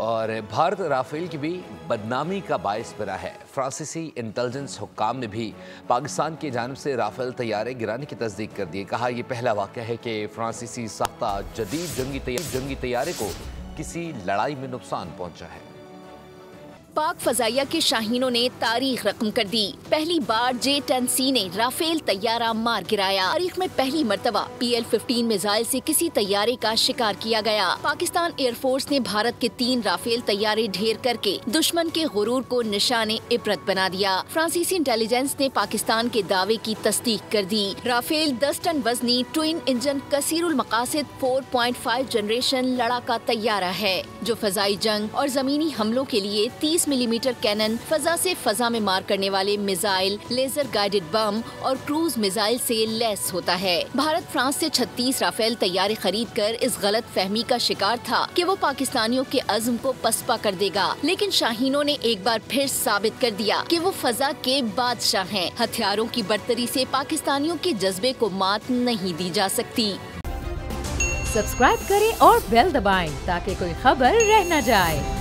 और भारत राफेल की भी बदनामी का बायस बना है। फ्रांसीसी इंटेलिजेंस हुक्काम ने भी पाकिस्तान की जानिब से राफेल तैयारे गिराने की तस्दीक कर दी। कहा यह पहला वाक़या है कि फ्रांसीसी साख्ता जदीद जंगी तैयारे को किसी लड़ाई में नुकसान पहुंचा है। पाक फजाइया के शाहीनों ने तारीख रकम कर दी। पहली बार J-10C ने राफेल तैयारा मार गिराया। तारीख में पहली मर्तबा PL-15 मिसाइल से किसी तैयारे का शिकार किया गया। पाकिस्तान एयरफोर्स ने भारत के 3 राफेल तैयारे ढेर करके दुश्मन के गुरूर को निशाने इबरत बना दिया। फ्रांसीसी इंटेलिजेंस ने पाकिस्तान के दावे की तस्दीक कर दी। राफेल 10 टन वजनी ट्विन इंजन कसीरुल मकासिद 4.5 जनरेशन लड़ाका तैयारा है, जो फजाई जंग और जमीनी हमलों के लिए 30 मिलीमीटर कैनन, फजा से फजा में मार करने वाले मिसाइल, लेजर गाइडेड बम और क्रूज मिसाइल से लैस होता है। भारत फ्रांस से 36 राफेल तैयारे खरीद कर इस गलत फहमी का शिकार था कि वो पाकिस्तानियों के अज़्म को पसपा कर देगा, लेकिन शाहीनों ने एक बार फिर साबित कर दिया कि वो फजा के बादशाह हैं। हथियारों की बर्तरी से पाकिस्तानियों के जज्बे को मात नहीं दी जा सकती। सब्सक्राइब करें और बेल दबाएं ताकि कोई खबर रह न जाए।